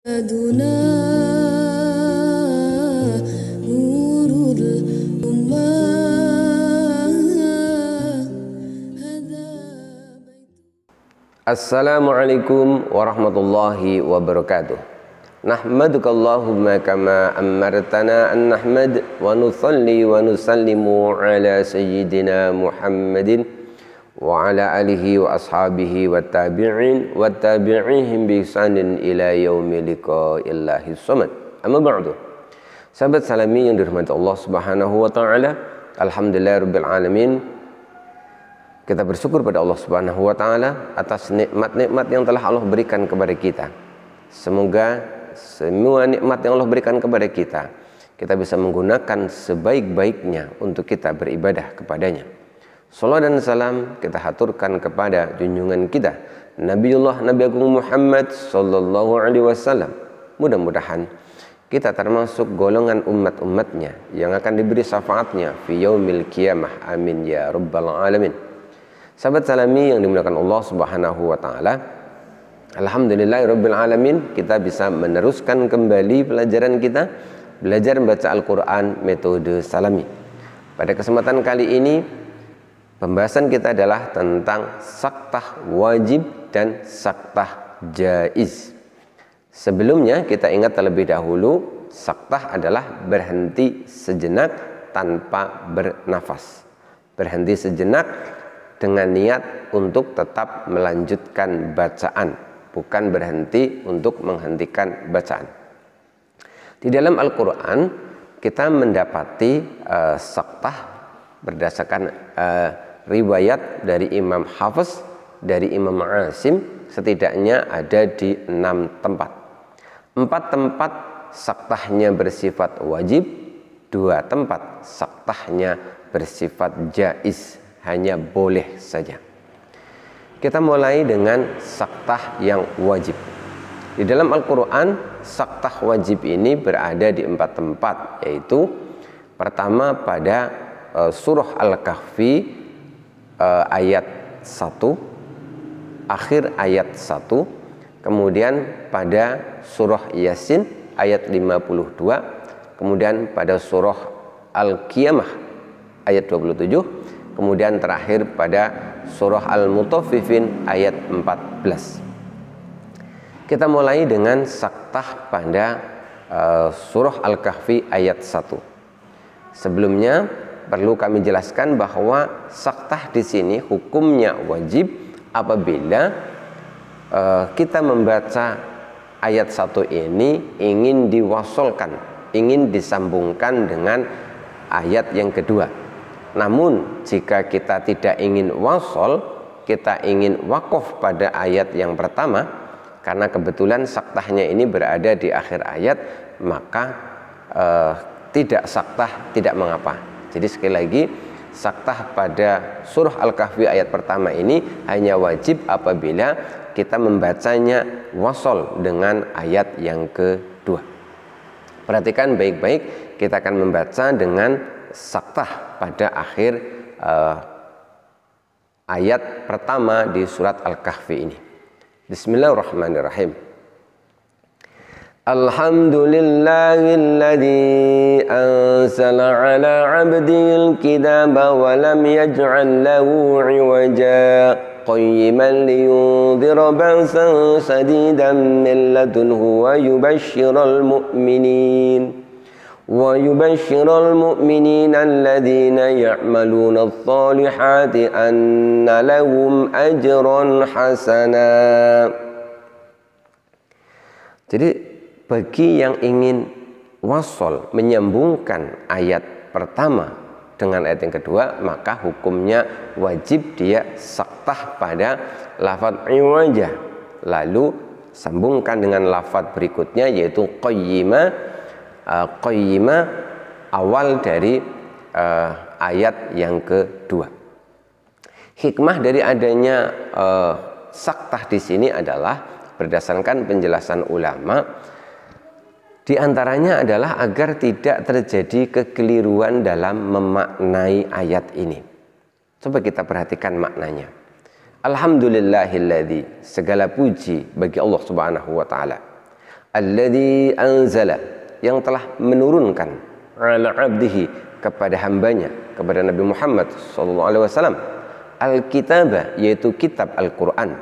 أدنى نور الأمة هذا Assalamualaikum warahmatullahi wabarakatuh. Nahmaduka Allahumma kama amartana an nahmad wa nusalli wa nusallimu ala sayyidina Muhammadin wa ala alihi wa ashabihi wa tabi'in wa tabi'ihim bi ihsanin ila yaumi liqa'illahi samad. Amma ba'du. Sahabat Salami yang dirahmati Allah Subhanahu wa taala, alhamdulillahirabbil alamin. Kita bersyukur pada Allah Subhanahu wa taala atas nikmat-nikmat yang telah Allah berikan kepada kita. Semoga semua nikmat yang Allah berikan kepada kita bisa menggunakan sebaik-baiknya untuk kita beribadah kepadanya. Salawat dan salam kita haturkan kepada junjungan kita Nabiullah Nabi Agung Muhammad sallallahu alaihi wasallam. Mudah-mudahan kita termasuk golongan umat-umatnya yang akan diberi syafaatnya fi yaumil qiyamah. Amin ya rabbal alamin. Sahabat Salami yang dimuliakan Allah Subhanahu wa taala, alhamdulillahirabbil alamin, kita bisa meneruskan kembali pelajaran kita belajar membaca Al-Qur'an metode Salami. Pada kesempatan kali ini pembahasan kita adalah tentang saktah wajib dan saktah jaiz. Sebelumnya kita ingat terlebih dahulu, saktah adalah berhenti sejenak tanpa bernafas. Berhenti sejenak dengan niat untuk tetap melanjutkan bacaan, bukan berhenti untuk menghentikan bacaan. Di dalam Al-Quran kita mendapati saktah berdasarkan riwayat dari Imam Hafiz, dari Imam Asim, setidaknya ada di 6 tempat. 4 tempat saktahnya bersifat wajib, 2 tempat saktahnya bersifat jaiz, hanya boleh saja. Kita mulai dengan saktah yang wajib. Di dalam Al-Quran, saktah wajib ini berada di 4 tempat, yaitu pertama pada surah Al-Kahfi ayat 1, akhir ayat 1, kemudian pada surah Yasin ayat 52, kemudian pada surah Al-Qiyamah ayat 27, kemudian terakhir pada surah Al-Mutaffifin ayat 14. Kita mulai dengan saktah pada surah Al-Kahfi ayat 1. Sebelumnya perlu kami jelaskan bahwa saktah di sini hukumnya wajib apabila kita membaca ayat 1 ini ingin diwasolkan, ingin disambungkan dengan ayat yang kedua. Namun jika kita tidak ingin wasol, kita ingin wakaf pada ayat yang pertama, karena kebetulan saktahnya ini berada di akhir ayat, maka tidak saktah, tidak mengapa. Jadi sekali lagi, saktah pada surah Al-Kahfi ayat pertama ini hanya wajib apabila kita membacanya wasol dengan ayat yang kedua. Perhatikan baik-baik, kita akan membaca dengan saktah pada akhir ayat pertama di surat Al-Kahfi ini. Bismillahirrahmanirrahim. Alhamdulillahilladzi anzala ala 'abdihil kitaba wa lam yaj'al lahu 'iwaja qayyiman liyundhira ba'san shadidan min ladunhu wa yubashshiral mu'minin وَيُبَشِّرَ الْمُؤْمِنِينَ الَّذِينَ يَعْمَلُونَ الصَّالِحَاتِ أَنَّ لَهُمْ أَجْرًا حَسَنًا. Jadi bagi yang ingin wasol, menyambungkan ayat pertama dengan ayat yang kedua, maka hukumnya wajib dia saktah pada lafadz iwajah, lalu sambungkan dengan lafadz berikutnya yaitu qayyimah awal dari ayat yang kedua. Hikmah dari adanya saktah di sini adalah berdasarkan penjelasan ulama, di antaranya adalah agar tidak terjadi kekeliruan dalam memaknai ayat ini. Coba kita perhatikan maknanya. Alhamdulillahilladzi, segala puji bagi Allah Subhanahu wa taala. alladzi anzala, yang telah menurunkan ala abdihi, kepada hambanya, kepada Nabi Muhammad SAW, al-kitaba, yaitu kitab Al-Quran,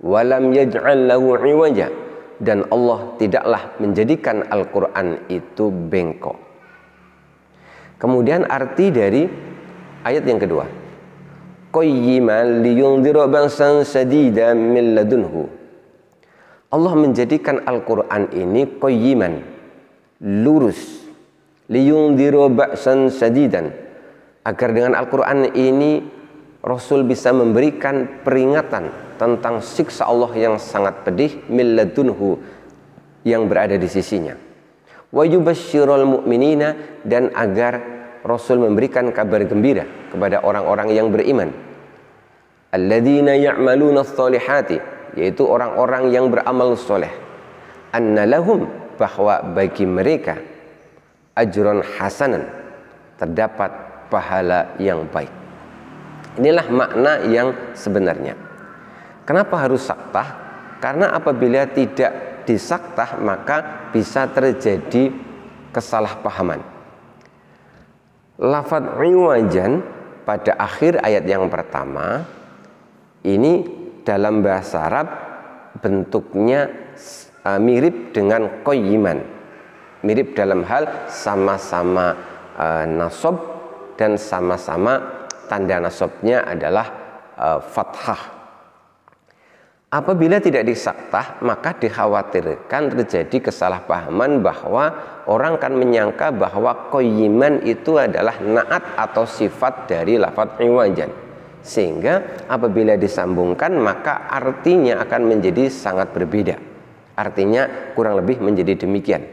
walam yaj'al lahu iwaja, dan Allah tidaklah menjadikan Al-Quran itu bengkok. Kemudian arti dari ayat yang kedua, qayyiman liyundhira ba'san shadidan min ladunhu. Allah menjadikan Al-Quran ini qayyiman, lurus, liyundhira ba'san shadidan, agar dengan Al-Quran ini Rasul bisa memberikan peringatan tentang siksa Allah yang sangat pedih, min ladunhu, yang berada di sisinya. Wa yubasysyirul mu'minina, dan agar Rasul memberikan kabar gembira kepada orang-orang yang beriman. Alladzina ya'maluna sholihati, yaitu orang-orang yang beramal soleh. Anna lahum, bahwa bagi mereka ajron hasanan, terdapat pahala yang baik. Inilah makna yang sebenarnya. Kenapa harus saktah? Karena apabila tidak disaktah maka bisa terjadi kesalahpahaman. Lafadz iwajan pada akhir ayat yang pertama ini dalam bahasa Arab bentuknya mirip dengan qayyiman, mirip dalam hal sama-sama nasab dan sama-sama tanda nasabnya adalah fathah. Apabila tidak disaktah maka dikhawatirkan terjadi kesalahpahaman bahwa orang akan menyangka bahwa qayyiman itu adalah naat atau sifat dari lafadz iwajan, sehingga apabila disambungkan maka artinya akan menjadi sangat berbeda. Artinya kurang lebih menjadi demikian.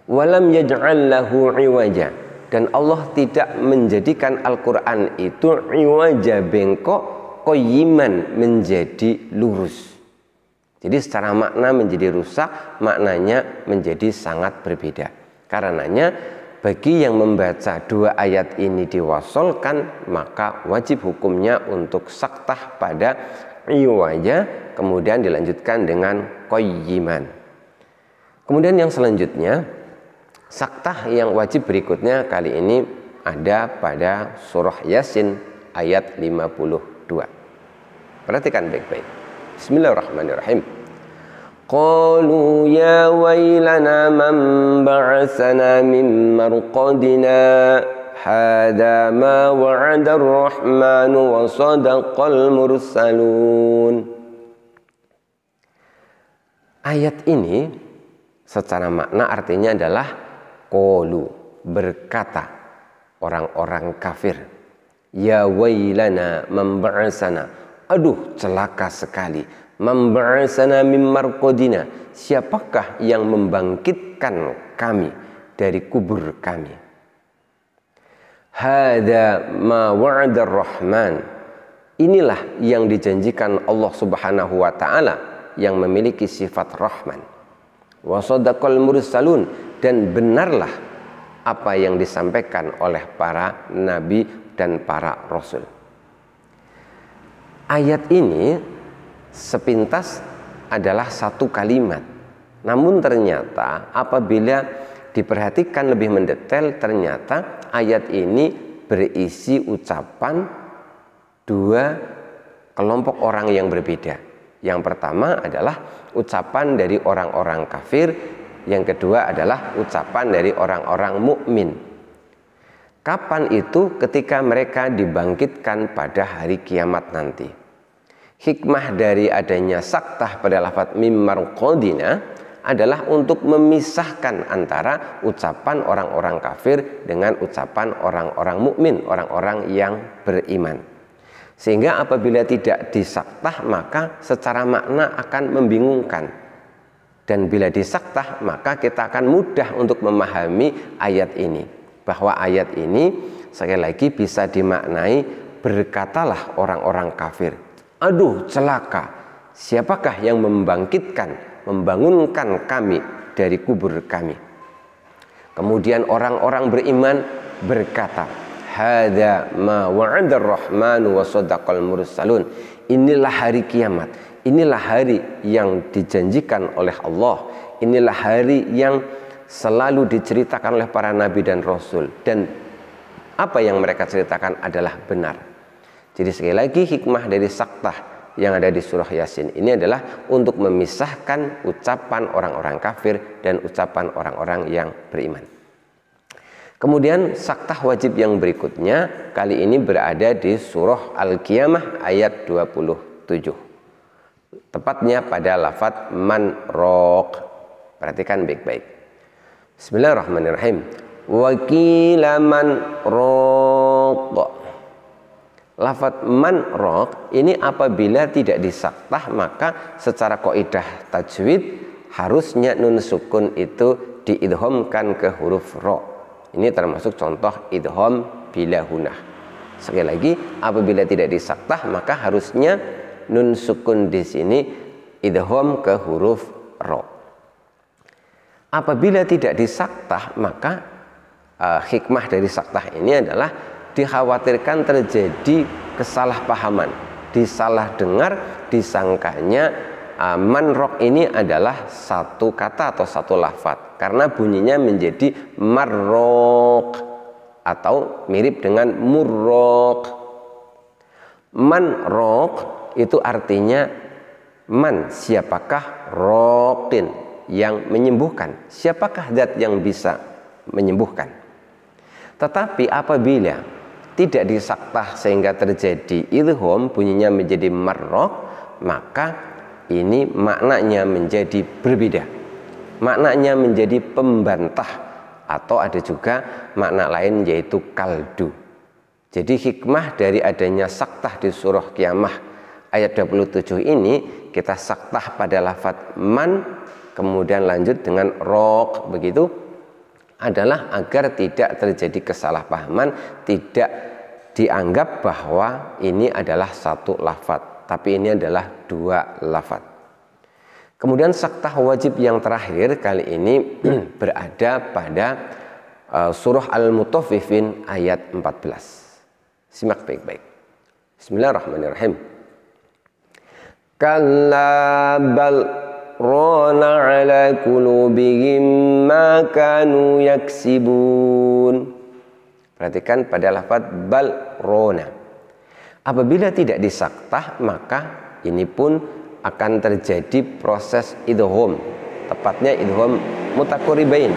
Walam yaj'al lahu iwaja, dan Allah tidak menjadikan Al-Quran itu iwaja, bengkok, qayyiman, menjadi lurus. Jadi secara makna menjadi rusak, maknanya menjadi sangat berbeda. Karenanya bagi yang membaca dua ayat ini diwasolkan, maka wajib hukumnya untuk saktah pada iwaja, kemudian dilanjutkan dengan qayyiman. Kemudian yang selanjutnya, saktah yang wajib berikutnya kali ini ada pada surah Yasin ayat 52. Perhatikan baik-baik. Bismillahirrahmanirrahim. Qalu ya wailana man ba'atsana min marqadina hadza ma wa'ada ar-rahman wa sadaqal mursalun. Ayat ini secara makna artinya adalah qalu, berkata orang-orang kafir, ya wailana man ba'atsana, aduh celaka sekali, memba'asana mim marqadina, siapakah yang membangkitkan kami dari kubur kami. Hadza ma wa'ada ar-rahman, inilah yang dijanjikan Allah Subhanahu wa taala yang memiliki sifat Rahman. Wa sadaqal mursalun, dan benarlah apa yang disampaikan oleh para nabi dan para rasul. Ayat ini sepintas adalah satu kalimat, namun ternyata apabila diperhatikan lebih mendetail, ternyata ayat ini berisi ucapan dua kelompok orang yang berbeda. Yang pertama adalah ucapan dari orang-orang kafir, yang kedua adalah ucapan dari orang-orang mukmin. Kapan itu? Ketika mereka dibangkitkan pada hari kiamat nanti. Hikmah dari adanya saktah pada lafadz mim marqadina adalah untuk memisahkan antara ucapan orang-orang kafir dengan ucapan orang-orang mukmin, orang-orang yang beriman. Sehingga apabila tidak disaktah maka secara makna akan membingungkan. Dan bila disaktah maka kita akan mudah untuk memahami ayat ini. Bahwa ayat ini sekali lagi bisa dimaknai berkatalah orang-orang kafir, aduh celaka, siapakah yang membangkitkan, membangunkan kami dari kubur kami. Kemudian orang-orang beriman berkata, hadza ma wa'ada ar-rahman wa sadaqal mursalun, inilah hari kiamat inilah hari yang dijanjikan oleh Allah, inilah hari yang selalu diceritakan oleh para nabi dan rasul, dan apa yang mereka ceritakan adalah benar. Jadi sekali lagi, hikmah dari saktah yang ada di surah Yasin ini adalah untuk memisahkan ucapan orang-orang kafir dan ucapan orang-orang yang beriman. Kemudian saktah wajib yang berikutnya kali ini berada di surah Al-Qiyamah ayat 27. Tepatnya pada lafadz man raq. Perhatikan baik-baik. Bismillahirrahmanirrahim. Wa qila man raq. Lafadz man raq ini apabila tidak disaktah, maka secara kaidah tajwid harusnya nun sukun itu diidghamkan ke huruf ra. Ini termasuk contoh idgham bila hunah. Sekali lagi, apabila tidak disaktah maka harusnya nun sukun di sini idgham ke huruf ra. Apabila tidak disaktah maka hikmah dari saktah ini adalah dikhawatirkan terjadi kesalahpahaman, disalah dengar, disangkanya man raq ini adalah satu kata atau satu lafadz karena bunyinya menjadi marraq atau mirip dengan murraq. Man raq itu artinya man, siapakah, raqin, yang menyembuhkan, siapakah zat yang bisa menyembuhkan. Tetapi apabila tidak disaktah sehingga terjadi idgham, bunyinya menjadi marraq, maka ini maknanya menjadi berbeda. Maknanya menjadi pembantah, atau ada juga makna lain yaitu kaldu. Jadi hikmah dari adanya saktah di surah Qiyamah ayat 27 ini, kita saktah pada lafadz man kemudian lanjut dengan raq begitu, adalah agar tidak terjadi kesalahpahaman, tidak dianggap bahwa ini adalah satu lafadz, tapi ini adalah dua lafadz. Kemudian saktah wajib yang terakhir kali ini berada pada surah Al-Mutaffifin ayat 14. Simak baik-baik. Bismillahirrahmanirrahim. Kalla bal rana ala qulubihim ma kanu yaksibun. Perhatikan pada lafadz bal rona. Apabila tidak disaktah maka ini pun akan terjadi proses idgham, tepatnya idgham mutaqaribain.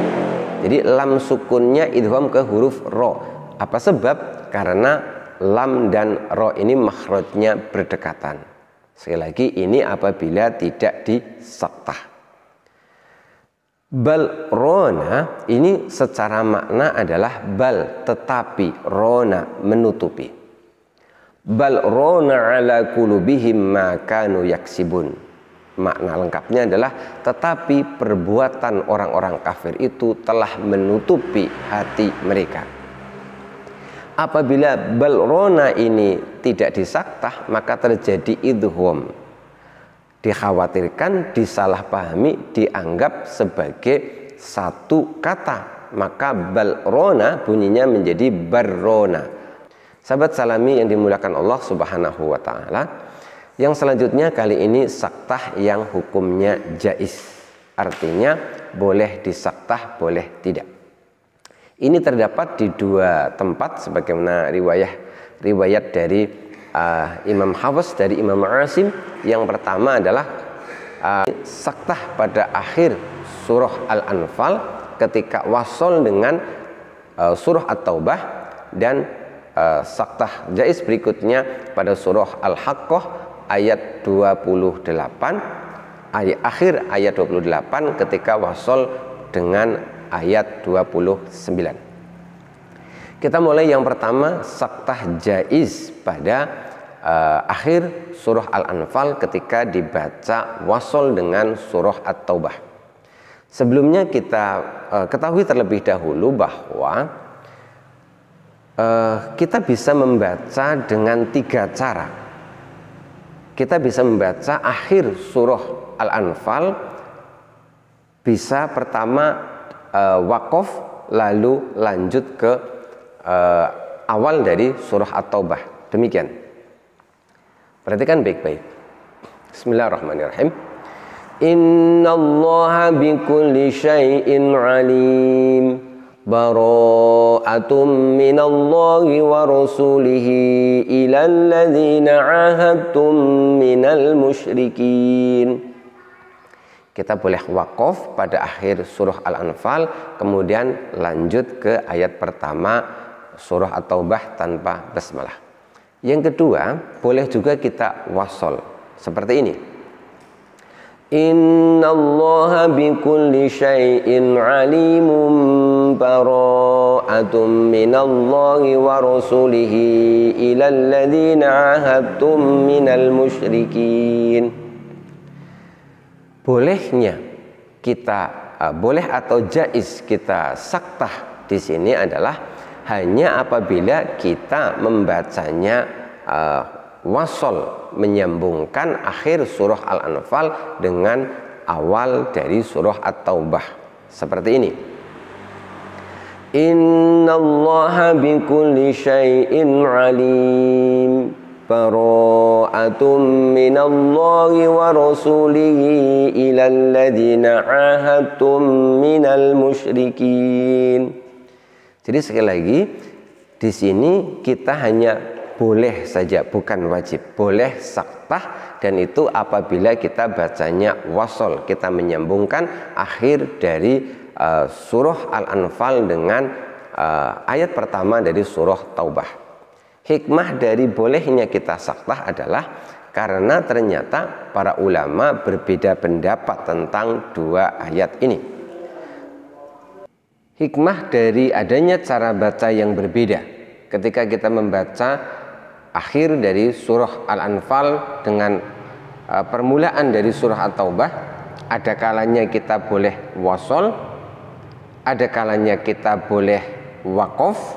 Jadi lam sukunnya idgham ke huruf ra. Apa sebab? Karena lam dan ra ini makhrajnya berdekatan. Sekali lagi, ini apabila tidak disaktah. Bal rona ini secara makna adalah bal, tetapi, rona menutupi. Bal rona ala qulubihim ma kanu yaksibun. Makna lengkapnya adalah tetapi perbuatan orang-orang kafir itu telah menutupi hati mereka. Apabila bal rona ini tidak disaktah maka terjadi idgham. Dikhawatirkan disalahpahami, dianggap sebagai satu kata, maka bal rona bunyinya menjadi barrona. Sahabat salami yang dimuliakan Allah Subhanahu wa taala, yang selanjutnya kali ini saktah yang hukumnya jaiz. Artinya boleh disaktah, boleh tidak. Ini terdapat di dua tempat sebagaimana riwayat dari Imam Hafs dari Imam Asim. Yang pertama adalah saktah pada akhir surah Al-Anfal ketika wasol dengan surah At-Taubah, dan saktah jaiz berikutnya pada surah Al-Haqqah ayat 28, akhir ayat 28 ketika wasol dengan ayat 29. Kita mulai yang pertama, saktah jaiz pada akhir surah Al-Anfal ketika dibaca wasol dengan surah At-Taubah. Sebelumnya kita ketahui terlebih dahulu bahwa kita bisa membaca dengan tiga cara. Kita bisa membaca akhir surah Al-Anfal, bisa pertama waqaf lalu lanjut ke awal dari surah At-Taubah. Demikian. Perhatikan baik-baik. Bismillahirrahmanirrahim. Innallaha bikulli syai'in alim. Bara'atum minallahi wa rasulihi ilal ladzina 'ahadtum minal musyrikin. Kita boleh wakaf pada akhir surah Al-Anfal, kemudian lanjut ke ayat pertama surah At-Taubah tanpa basmalah. Yang kedua, boleh juga kita wasol seperti ini. Innallaha bikulli syai'in alimun bara'atum minallahi wa rasulihi ilal ladzina 'ahadtum minal musyrikin. Bolehnya kita boleh atau jaiz kita saktah di sini adalah hanya apabila kita membacanya wasol, menyambungkan akhir surah Al-Anfal dengan awal dari surah At-Taubah seperti ini. Innallaha bikulli syai'in alim. Bara'atum minallahi wa rasulihi ilal ladzina 'ahadtum minal musyrikin. Jadi sekali lagi di sini kita hanya boleh saja, bukan wajib, boleh saktah, dan itu apabila kita bacanya wasol, kita menyambungkan akhir dari surah Al-Anfal dengan ayat pertama dari surah Taubah. Hikmah dari bolehnya kita saktah adalah karena ternyata para ulama berbeda pendapat tentang dua ayat ini. Hikmah dari adanya cara baca yang berbeda ketika kita membaca akhir dari surah Al-Anfal dengan permulaan dari surah At-Taubah, ada kalanya kita boleh wasol, ada kalanya kita boleh wakaf,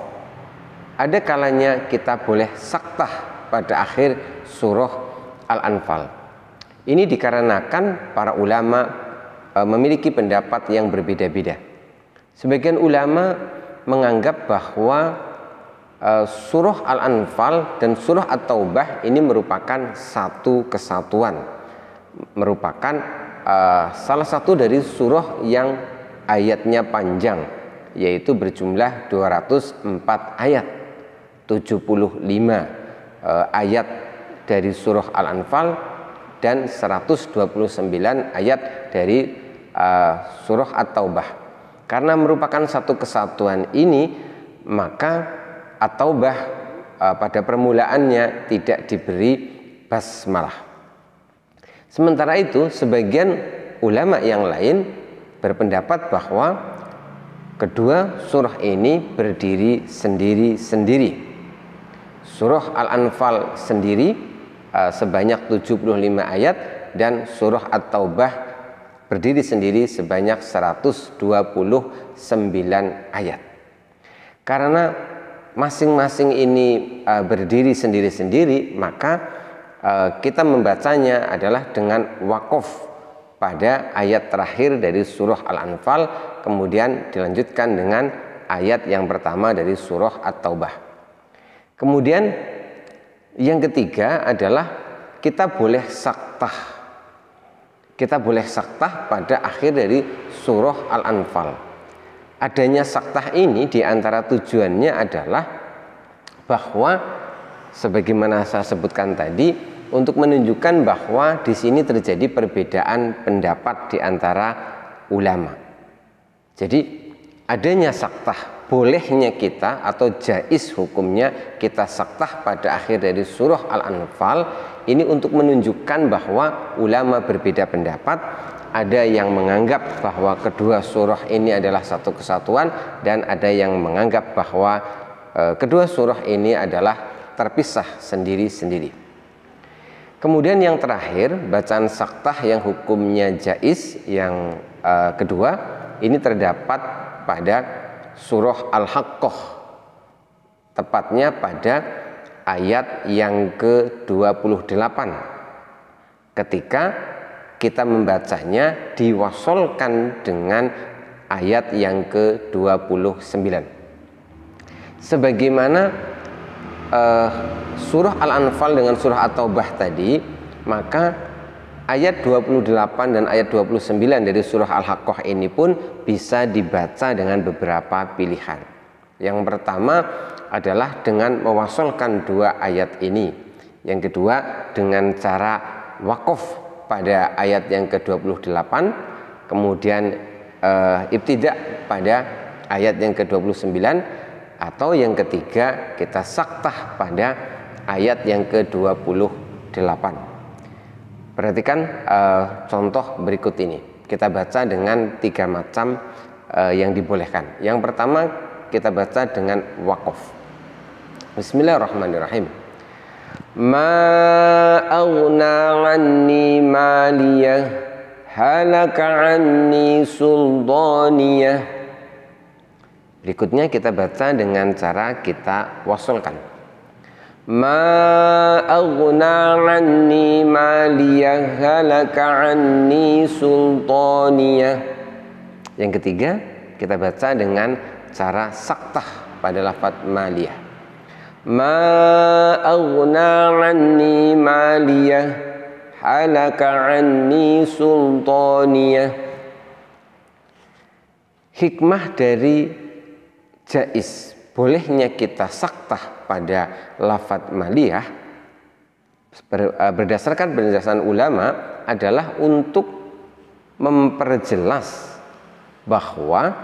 ada kalanya kita boleh saktah pada akhir surah Al-Anfal. Ini dikarenakan para ulama memiliki pendapat yang berbeda-beda. Sebagian ulama menganggap bahwa surah Al-Anfal dan surah At-Taubah ini merupakan satu kesatuan, merupakan salah satu dari surah yang ayatnya panjang, yaitu berjumlah 204 ayat, 75 ayat dari surah Al-Anfal dan 129 ayat dari surah At-Taubah. Karena merupakan satu kesatuan ini, maka At-Taubah pada permulaannya tidak diberi basmalah. Sementara itu sebagian ulama yang lain berpendapat bahwa kedua surah ini berdiri sendiri-sendiri. Surah Al-Anfal sendiri sebanyak 75 ayat dan surah At-Taubah berdiri sendiri sebanyak 129 ayat. Karena masing-masing ini berdiri sendiri-sendiri, maka kita membacanya adalah dengan wakaf pada ayat terakhir dari surah Al-Anfal, kemudian dilanjutkan dengan ayat yang pertama dari surah At-Taubah. Kemudian yang ketiga adalah kita boleh saktah. Kita boleh saktah pada akhir dari surah Al-Anfal. Adanya saktah ini diantara tujuannya adalah bahwa sebagaimana saya sebutkan tadi, untuk menunjukkan bahwa di sini terjadi perbedaan pendapat di antara ulama. Jadi adanya saktah, bolehnya kita atau jaiz hukumnya kita saktah pada akhir dari surah Al-Anfal ini untuk menunjukkan bahwa ulama berbeda pendapat. Ada yang menganggap bahwa kedua surah ini adalah satu kesatuan, dan ada yang menganggap bahwa kedua surah ini adalah terpisah sendiri-sendiri. Kemudian yang terakhir, bacaan saktah yang hukumnya jaiz yang kedua ini terdapat pada surah Al-Haqqah, tepatnya pada ayat yang ke-28, ketika kita membacanya diwasolkan dengan ayat yang ke-29. Sebagaimana surah Al-Anfal dengan surah At-Taubah tadi, maka Ayat 28 dan ayat 29 dari surah Al-Haqqah ini pun bisa dibaca dengan beberapa pilihan. Yang pertama adalah dengan mewasolkan dua ayat ini. Yang kedua dengan cara wakaf pada ayat yang ke-28, kemudian ibtidak pada ayat yang ke-29, atau yang ketiga kita saktah pada ayat yang ke-28. Perhatikan contoh berikut ini. Kita baca dengan tiga macam yang dibolehkan. Yang pertama kita baca dengan wakaf. Bismillahirrahmanirrahim. Ma aghna anni maliyah halaka anni sultaniyah. Berikutnya kita baca dengan cara kita wasolkan. Ma aghna anni maliyah halaka anni sultaniyah. Yang ketiga kita baca dengan cara saktah pada lafaz maliyah. Ma aghna anni maliyah halaka anni sultaniyah. Hikmah dari jaiz bolehnya kita saktah pada lafaz maliyah berdasarkan penjelasan ulama adalah untuk memperjelas bahwa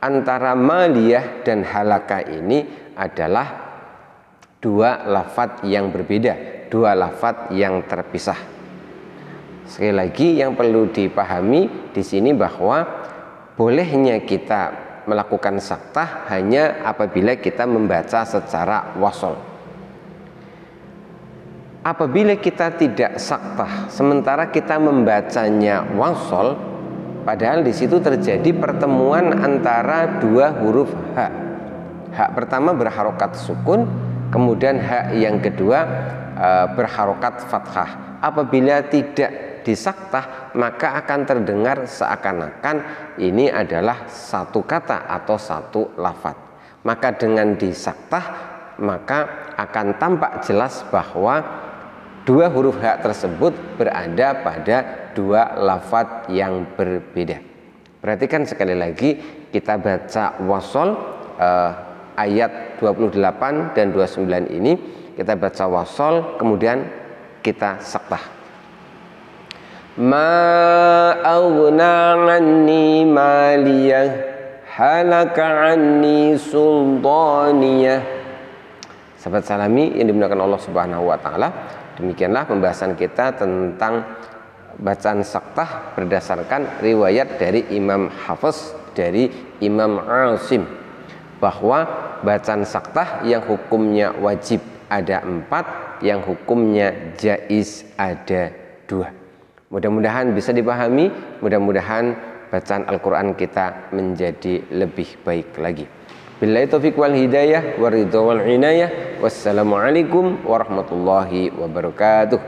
antara maliyah dan halaka ini adalah dua lafaz yang berbeda, dua lafaz yang terpisah. Sekali lagi yang perlu dipahami di sini bahwa bolehnya kita melakukan saktah hanya apabila kita membaca secara wasol. Apabila kita tidak saktah sementara kita membacanya wasol, padahal di situ terjadi pertemuan antara dua huruf ha. Hak pertama berharokat sukun, kemudian hak yang kedua berharokat fathah. Apabila tidak disaktah maka akan terdengar seakan-akan ini adalah satu kata atau satu lafaz. Maka dengan disaktah maka akan tampak jelas bahwa dua huruf hak tersebut berada pada dua lafaz yang berbeda. Perhatikan sekali lagi kita baca wasol ayat 28 dan 29 ini, kita baca wasol kemudian kita saktah. Ma aghna anni maliyah halaka anni sultaniyah. Sahabat Salami yang dimuliakan Allah Subhanahu wa taala, demikianlah pembahasan kita tentang bacaan saktah berdasarkan riwayat dari Imam Hafiz dari Imam Asim, bahwa bacaan saktah yang hukumnya wajib ada 4, yang hukumnya jaiz ada 2. Mudah-mudahan bisa dipahami, mudah-mudahan bacaan Al-Quran kita menjadi lebih baik lagi. Billahi taufiq wal hidayah wa ridha wal inayah. Wassalamualaikum warahmatullahi wabarakatuh.